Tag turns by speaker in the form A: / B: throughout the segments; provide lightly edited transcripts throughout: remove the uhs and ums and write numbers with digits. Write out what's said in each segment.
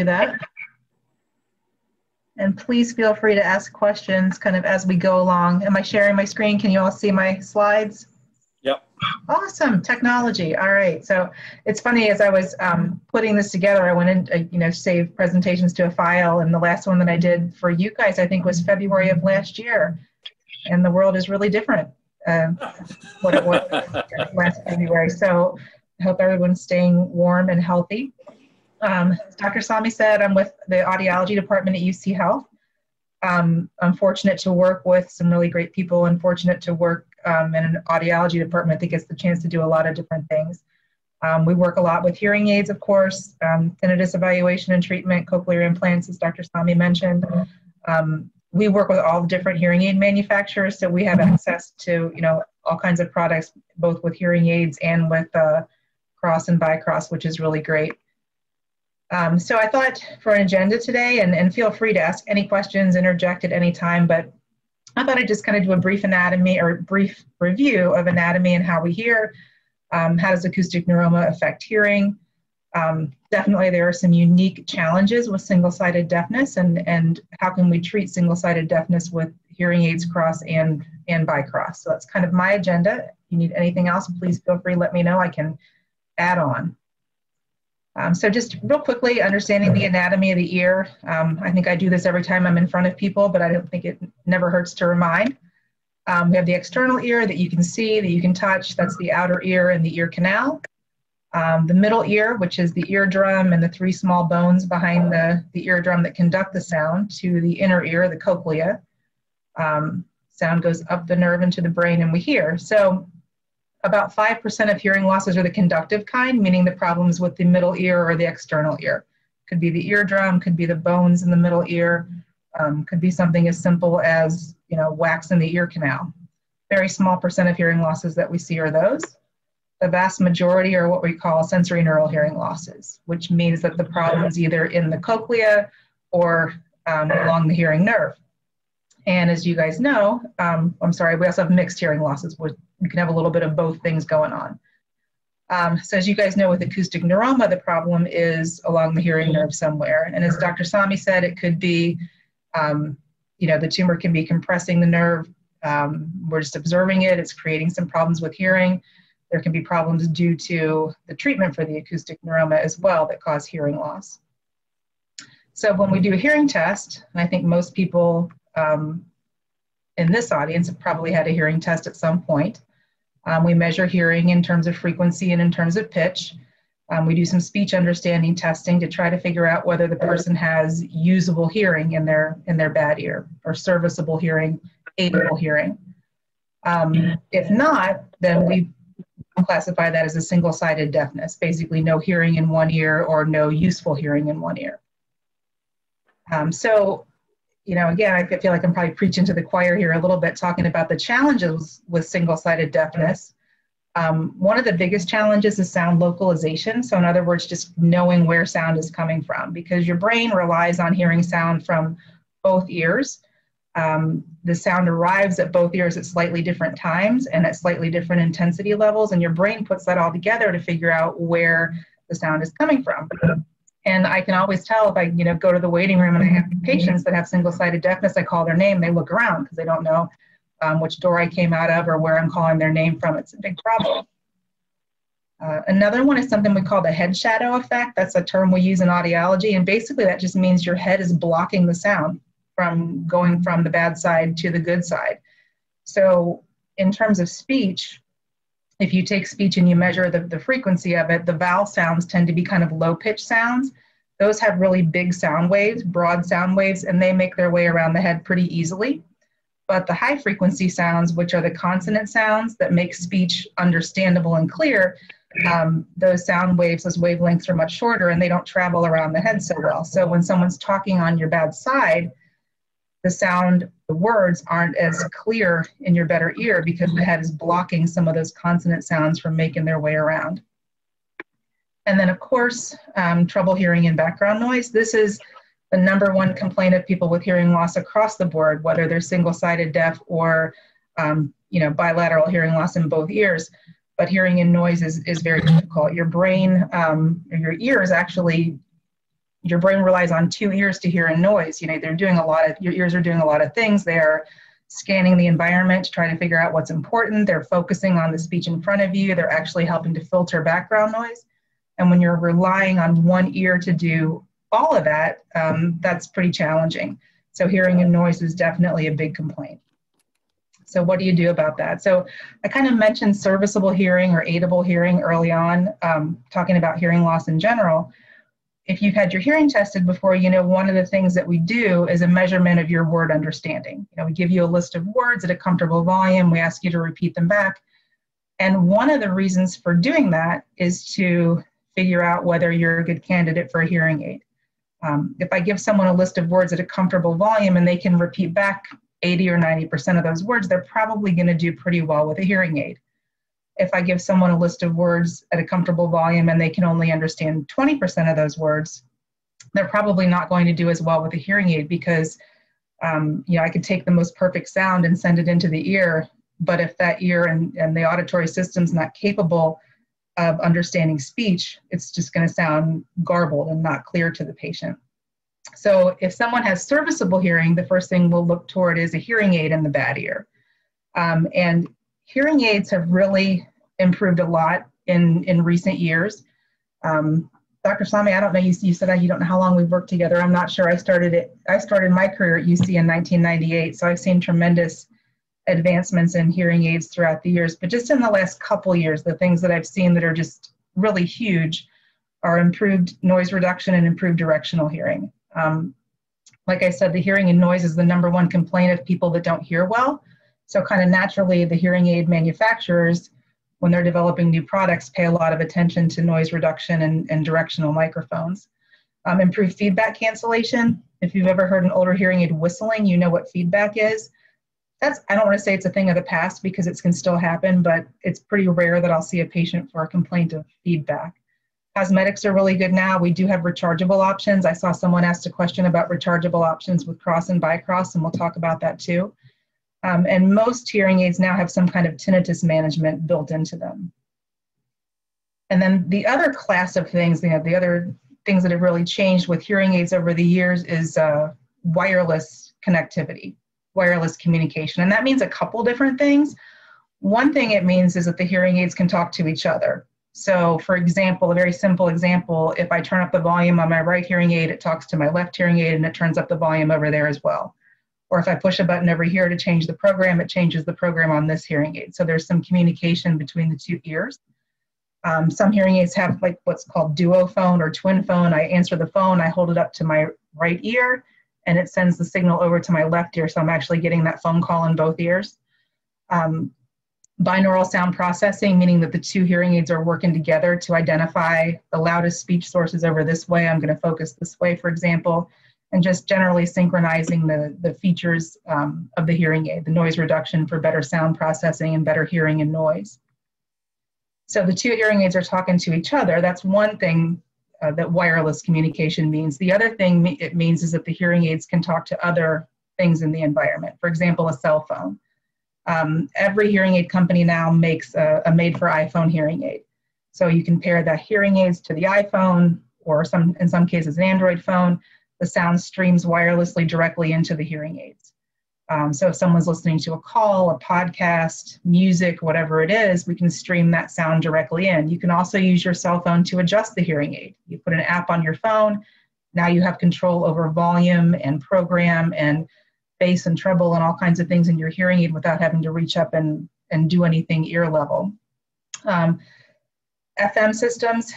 A: do that. And please feel free to ask questions kind of as we go along. Am I sharing my screen? Can you all see my slides?
B: Yep.
A: Awesome, technology. All right, so it's funny, as I was putting this together, I went in, saved presentations to a file, and the last one that I did for you guys, I think, was February of last year. And the world is really different what it was last February. So I hope everyone's staying warm and healthy. As Dr. Sami said, I'm with the audiology department at UC Health. I'm fortunate to work with some really great people, and fortunate to work in an audiology department that gets the chance to do a lot of different things. We work a lot with hearing aids, of course, tinnitus evaluation and treatment, cochlear implants, as Dr. Sami mentioned. We work with all the different hearing aid manufacturers, so we have access to all kinds of products, both with hearing aids and with cross and bicross, which is really great. So I thought for an agenda today, and feel free to ask any questions, interject at any time, but I thought I'd just kind of do a brief anatomy or brief review of anatomy and how we hear. How does acoustic neuroma affect hearing? Definitely there are some unique challenges with single-sided deafness, and how can we treat single-sided deafness with hearing aids, cross and bicross. So that's kind of my agenda. If you need anything else, please feel free, let me know, I can add on. So just real quickly, understanding the anatomy of the ear. I think I do this every time I'm in front of people, but I don't think it never hurts to remind. We have the external ear that you can see, that you can touch. That's the outer ear and the ear canal. The middle ear, which is the eardrum and the three small bones behind the eardrum that conduct the sound to the inner ear, the cochlea. Sound goes up the nerve into the brain and we hear. So about 5% of hearing losses are the conductive kind, meaning the problems with the middle ear or the external ear. Could be the eardrum, could be the bones in the middle ear, could be something as simple as wax in the ear canal. Very small percent of hearing losses that we see are those. The vast majority are what we call sensory neural hearing losses, which means that the problem is either in the cochlea or along the hearing nerve. And as you guys know, we also have mixed hearing losses, which you can have a little bit of both things going on. So as you guys know, with acoustic neuroma, the problem is along the hearing nerve somewhere. And as Dr. Sami said, it could be, the tumor can be compressing the nerve. We're just observing it. It's creating some problems with hearing. There can be problems due to the treatment for the acoustic neuroma as well that cause hearing loss. So when we do a hearing test, and I think most people in this audience have probably had a hearing test at some point. We measure hearing in terms of frequency and in terms of pitch. We do some speech understanding testing to try to figure out whether the person has usable hearing in their bad ear, or serviceable hearing, aidable hearing. If not, then we classify that as a single-sided deafness, basically no hearing in one ear or no useful hearing in one ear. Again, I feel like I'm probably preaching to the choir here a little bit, talking about the challenges with single-sided deafness. One of the biggest challenges is sound localization. So in other words, just knowing where sound is coming from, because your brain relies on hearing sound from both ears. The sound arrives at both ears at slightly different times and at slightly different intensity levels, and your brain puts that all together to figure out where the sound is coming from. And I can always tell if I go to the waiting room and I have patients that have single-sided deafness, I call their name, they look around because they don't know which door I came out of or where I'm calling their name from. It's a big problem. Another one is something we call the head shadow effect. That's a term we use in audiology, and basically that just means your head is blocking the sound from going from the bad side to the good side. So in terms of speech, if you take speech and you measure the frequency of it, the vowel sounds tend to be kind of low-pitched sounds. Those have really big sound waves, broad sound waves, and they make their way around the head pretty easily. But the high-frequency sounds, which are the consonant sounds that make speech understandable and clear, those sound waves, those wavelengths are much shorter, and they don't travel around the head so well. So when someone's talking on your bad side, the words aren't as clear in your better ear because the head is blocking some of those consonant sounds from making their way around. And then, of course, trouble hearing in background noise. This is the #1 complaint of people with hearing loss across the board, whether they're single-sided deaf or bilateral hearing loss in both ears. But hearing in noise is very difficult. Your brain, or your ears actually your brain relies on two ears to hear a noise. You know, your ears are doing a lot of things. They're scanning the environment to try to figure out what's important. They're focusing on the speech in front of you. They're actually helping to filter background noise. And when you're relying on one ear to do all of that, that's pretty challenging. So hearing in noise is definitely a big complaint. So what do you do about that? So I kind of mentioned serviceable hearing or aidable hearing early on, talking about hearing loss in general. If you've had your hearing tested before, you know, one of the things that we do is a measurement of your word understanding. You know, we give you a list of words at a comfortable volume. We ask you to repeat them back. And one of the reasons for doing that is to figure out whether you're a good candidate for a hearing aid. If I give someone a list of words at a comfortable volume and they can repeat back 80 or 90% of those words, they're probably going to do pretty well with a hearing aid. If I give someone a list of words at a comfortable volume and they can only understand 20% of those words, they're probably not going to do as well with a hearing aid because, you know, I could take the most perfect sound and send it into the ear, but if that ear and the auditory system's not capable of understanding speech, it's just going to sound garbled and not clear to the patient. So if someone has serviceable hearing, the first thing we'll look toward is a hearing aid in the bad ear. And hearing aids have really improved a lot in recent years. Dr. Slamy, I don't know, you said that you don't know how long we've worked together. I'm not sure. I started my career at UC in 1998, so I've seen tremendous advancements in hearing aids throughout the years. But just in the last couple years, the things that I've seen that are just really huge are improved noise reduction and improved directional hearing. Like I said, the hearing in noise is the #1 complaint of people that don't hear well. So kind of naturally, the hearing aid manufacturers, when they're developing new products, pay a lot of attention to noise reduction and directional microphones. Improved feedback cancellation. If you've ever heard an older hearing aid whistling, you know what feedback is. I don't want to say it's a thing of the past because it can still happen, but it's pretty rare that I'll see a patient for a complaint of feedback. Cosmetics are really good now. We do have rechargeable options. I saw someone asked a question about rechargeable options with cross and bicross, and we'll talk about that too. And most hearing aids now have some kind of tinnitus management built into them. And then the other class of things, the other things that have really changed with hearing aids over the years is wireless connectivity, wireless communication. And that means a couple different things. One thing it means is that the hearing aids can talk to each other. So for example, a very simple example, if I turn up the volume on my right hearing aid, it talks to my left hearing aid and it turns up the volume over there as well. Or if I push a button over here to change the program, it changes the program on this hearing aid. So there's some communication between the two ears. Some hearing aids have like what's called duo phone or twin phone. I answer the phone, I hold it up to my right ear, and it sends the signal over to my left ear. So I'm actually getting that phone call in both ears. Binaural sound processing, meaning that the two hearing aids are working together to identify the loudest speech sources over this way. I'm going to focus this way, for example, and just generally synchronizing the features of the hearing aid, the noise reduction for better sound processing and better hearing and noise. So the two hearing aids are talking to each other. That's one thing that wireless communication means. The other thing it means is that the hearing aids can talk to other things in the environment. For example, a cell phone. Every hearing aid company now makes a made for iPhone hearing aid. So you can pair the hearing aids to the iPhone or in some cases an Android phone. The sound streams wirelessly directly into the hearing aids. So if someone's listening to a call, a podcast, music, whatever it is, we can stream that sound directly in. You can also use your cell phone to adjust the hearing aid. You put an app on your phone. Now you have control over volume and program and bass and treble and all kinds of things in your hearing aid without having to reach up and do anything ear level. FM systems,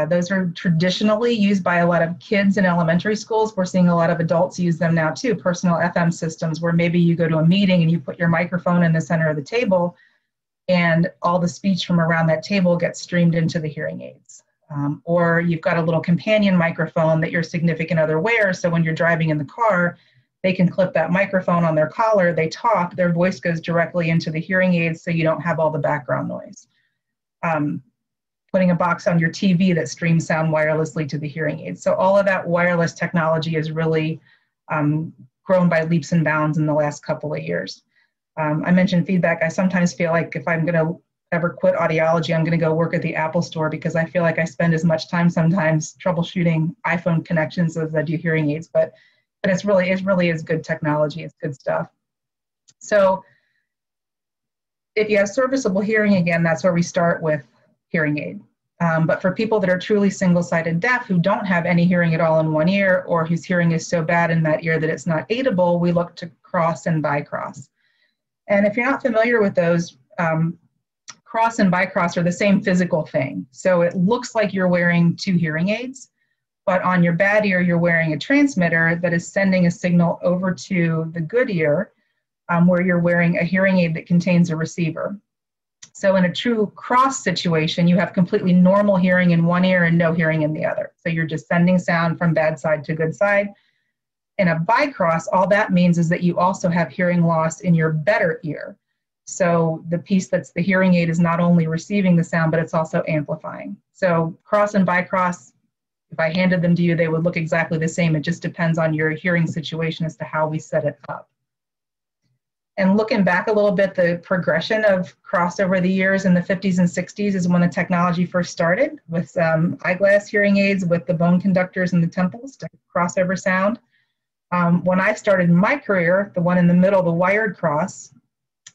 A: those are traditionally used by a lot of kids in elementary schools. We're seeing a lot of adults use them now too, personal FM systems, where maybe you go to a meeting and you put your microphone in the center of the table and all the speech from around that table gets streamed into the hearing aids. Or you've got a little companion microphone that your significant other wears, so when you're driving in the car, they can clip that microphone on their collar, they talk, their voice goes directly into the hearing aids so you don't have all the background noise. Putting a box on your TV that streams sound wirelessly to the hearing aids. So all of that wireless technology has really grown by leaps and bounds in the last couple of years. I mentioned feedback. I sometimes feel like if I'm going to ever quit audiology, I'm going to go work at the Apple store, because I feel like I spend as much time sometimes troubleshooting iPhone connections as I do hearing aids. But it really is good technology. It's good stuff. So if you have serviceable hearing, again, that's where we start with hearing aid. But for people that are truly single-sided deaf, who don't have any hearing at all in one ear, or whose hearing is so bad in that ear that it's not aidable, we look to cross and bicross. And if you're not familiar with those, cross and bicross are the same physical thing. So it looks like you're wearing two hearing aids, but on your bad ear, you're wearing a transmitter that is sending a signal over to the good ear, where you're wearing a hearing aid that contains a receiver. So in a true cross situation, you have completely normal hearing in one ear and no hearing in the other. So you're just sending sound from bad side to good side. In a bicross, all that means is that you also have hearing loss in your better ear. So the piece that's the hearing aid is not only receiving the sound, but it's also amplifying. So cross and bicross, if I handed them to you, they would look exactly the same. It just depends on your hearing situation as to how we set it up. And looking back a little bit, the progression of cross over the years in the 50s and 60s is when the technology first started, with eyeglass hearing aids with the bone conductors in the temples to cross over sound. When I started my career, the one in the middle, the wired cross,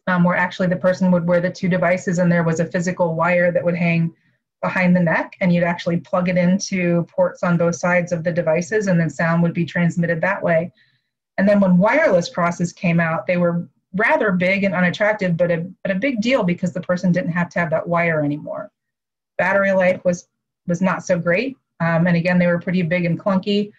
A: where actually the person would wear the two devices and there was a physical wire that would hang behind the neck, and you'd actually plug it into ports on both sides of the devices, and then sound would be transmitted that way. And then when wireless crosses came out, they were rather big and unattractive, but a big deal, because the person didn't have to have that wire anymore. Battery life was not so great. And again, they were pretty big and clunky,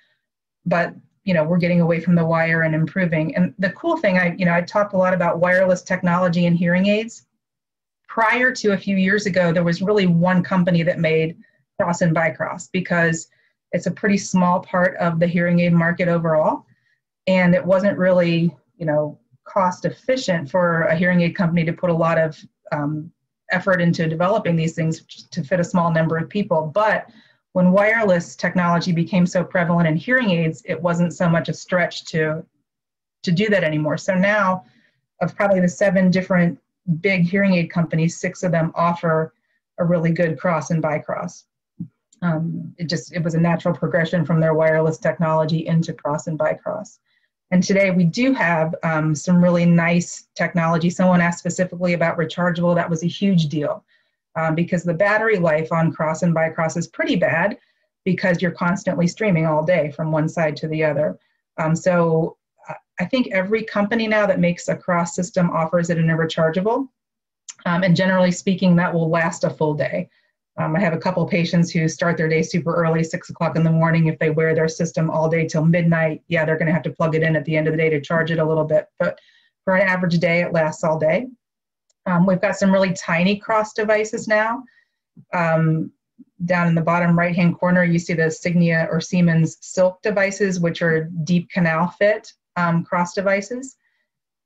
A: but we're getting away from the wire and improving. And the cool thing, I talked a lot about wireless technology and hearing aids. Prior to a few years ago, there was really one company that made cross and bicross, because it's a pretty small part of the hearing aid market overall. And it wasn't really, cost efficient for a hearing aid company to put a lot of effort into developing these things to fit a small number of people. But when wireless technology became so prevalent in hearing aids, it wasn't so much a stretch to do that anymore. So now, of probably the 7 different big hearing aid companies, 6 of them offer a really good cross and bicross. It was a natural progression from their wireless technology into cross and bicross. And today we do have some really nice technology. Someone asked specifically about rechargeable. That was a huge deal, because the battery life on cross and bicross is pretty bad, because you're constantly streaming all day from one side to the other. So I think every company now that makes a cross system offers it in a rechargeable. And generally speaking, that will last a full day. I have a couple of patients who start their day super early, 6 o'clock in the morning. If they wear their system all day till midnight, yeah, they're going to have to plug it in at the end of the day to charge it a little bit. But for an average day, it lasts all day. We've got some really tiny cross devices now. Down in the bottom right-hand corner, you see the Signia or Siemens Silk devices, which are deep canal fit cross devices.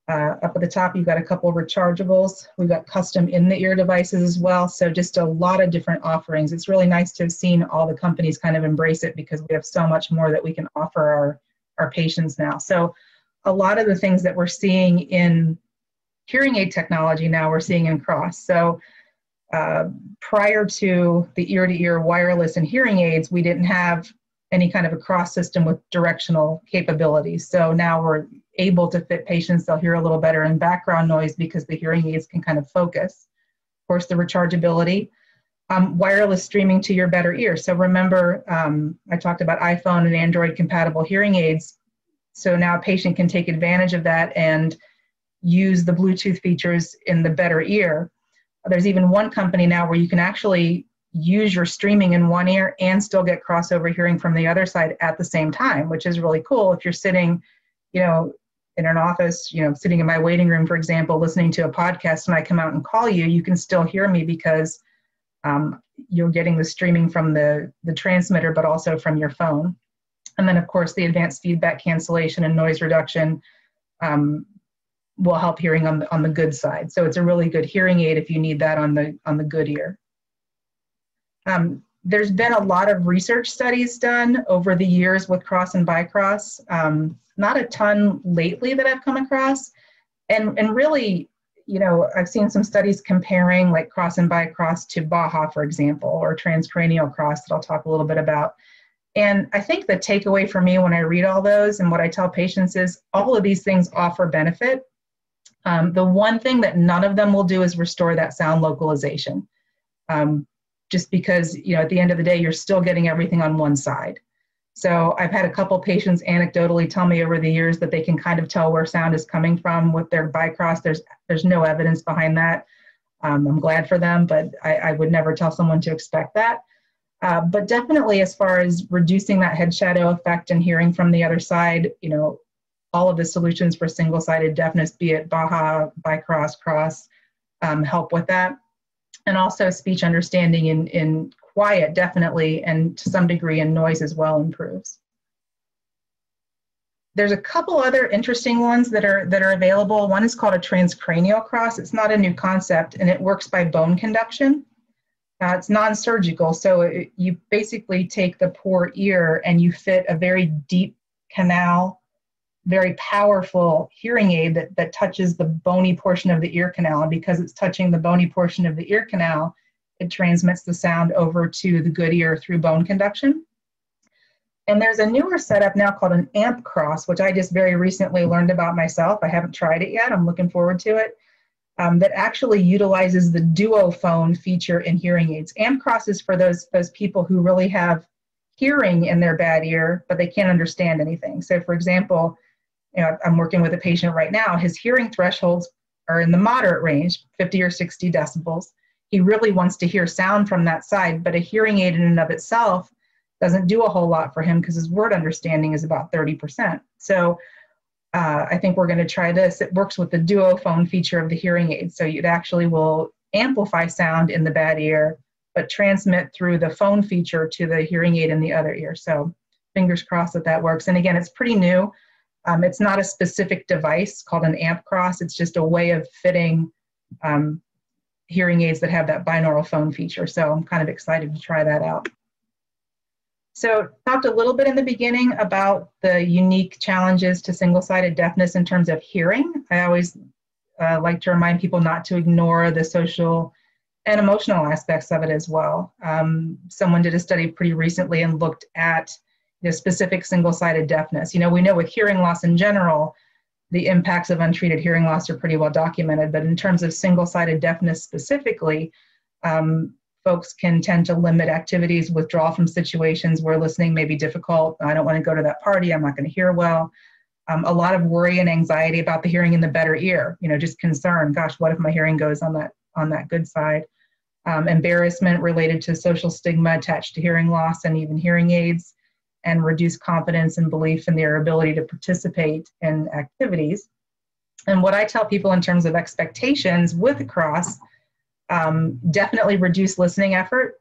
A: Up at the top, you've got a couple of rechargeables. We've got custom in-the-ear devices as well. So just a lot of different offerings. It's really nice to have seen all the companies kind of embrace it, because we have so much more that we can offer our patients now. So a lot of the things that we're seeing in hearing aid technology now, we're seeing in cross. So prior to the ear-to-ear wireless and hearing aids, we didn't have any kind of a cross system with directional capabilities. So now we're able to fit patients. They'll hear a little better in background noise because the hearing aids can kind of focus. Of course, the rechargeability, wireless streaming to your better ear. So remember, I talked about iPhone and Android compatible hearing aids. So now a patient can take advantage of that and use the Bluetooth features in the better ear. There's even one company now where you can actually use your streaming in one ear and still get crossover hearing from the other side at the same time, which is really cool. If you're sitting, in an office, sitting in my waiting room, for example, listening to a podcast, and I come out and call you, you can still hear me, because you're getting the streaming from the transmitter, but also from your phone. And then, of course, the advanced feedback cancellation and noise reduction will help hearing on the good side. So it's a really good hearing aid if you need that on the good ear. There's been a lot of research studies done over the years with cross and bicross. Not a ton lately that I've come across. And really, you know, I've seen some studies comparing like cross and bicross to BAHA, for example, or transcranial cross that I'll talk a little bit about. And I think the takeaway for me when I read all those and what I tell patients is all of these things offer benefit. The one thing that none of them will do is restore that sound localization. Just because, you know, at the end of the day, you're still getting everything on one side. So I've had a couple patients anecdotally tell me over the years that they can kind of tell where sound is coming from with their bicross. There's no evidence behind that. I'm glad for them, but I would never tell someone to expect that. But definitely as far as reducing that head shadow effect and hearing from the other side, you know, all of the solutions for single-sided deafness, be it BAHA, bicross, cross, help with that. And also speech understanding in quiet, definitely, and to some degree in noise as well improves. There's a couple other interesting ones that are available. One is called a transcranial cross. It's not a new concept, and it works by bone conduction. It's non-surgical, so you basically take the poor ear and you fit a very deep canal, very powerful hearing aid that touches the bony portion of the ear canal. And because it's touching the bony portion of the ear canal, it transmits the sound over to the good ear through bone conduction. And there's a newer setup now called an amp cross, which I just very recently learned about myself. I haven't tried it yet. I'm looking forward to it. That actually utilizes the duophone feature in hearing aids. Amp cross is for those people who really have hearing in their bad ear, but they can't understand anything. So for example, you know, I'm working with a patient right now. His hearing thresholds are in the moderate range, 50 or 60 decibels. He really wants to hear sound from that side, but a hearing aid in and of itself doesn't do a whole lot for him because his word understanding is about 30%. So I think we're going to try this. It works with the duophone feature of the hearing aid. So it actually will amplify sound in the bad ear, but transmit through the phone feature to the hearing aid in the other ear. So fingers crossed that works. And again, it's pretty new. It's not a specific device called an amp cross. It's just a way of fitting hearing aids that have that binaural phone feature. So I'm kind of excited to try that out. So talked a little bit in the beginning about the unique challenges to single-sided deafness in terms of hearing. I always like to remind people not to ignore the social and emotional aspects of it as well. Someone did a study pretty recently and looked at the specific single-sided deafness. You know, we know with hearing loss in general, the impacts of untreated hearing loss are pretty well documented, but in terms of single-sided deafness specifically, folks can tend to limit activities, withdraw from situations where listening may be difficult. I don't want to go to that party, I'm not going to hear well. A lot of worry and anxiety about the hearing in the better ear, you know, just concern, gosh, what if my hearing goes on that good side? Embarrassment related to social stigma attached to hearing loss and even hearing aids, and reduced confidence and belief in their ability to participate in activities. And what I tell people in terms of expectations with a cross, definitely reduce listening effort.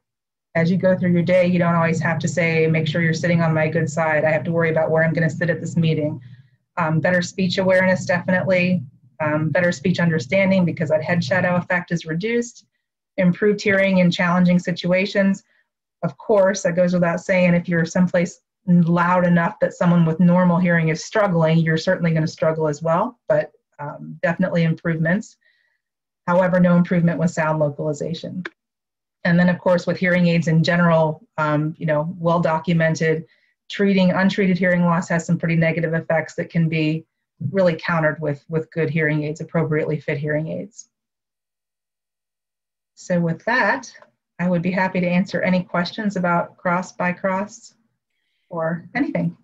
A: As you go through your day, you don't always have to say, make sure you're sitting on my good side. I have to worry about where I'm going to sit at this meeting. Better speech awareness, definitely. Better speech understanding because that head shadow effect is reduced. Improved hearing in challenging situations. Of course, that goes without saying, if you're someplace loud enough that someone with normal hearing is struggling, you're certainly going to struggle as well, but definitely improvements. However, no improvement with sound localization. And then, of course, with hearing aids in general, you know, well documented, treating untreated hearing loss has some pretty negative effects that can be really countered with good hearing aids, appropriately fit hearing aids. So with that, I would be happy to answer any questions about cross, bicross, or anything.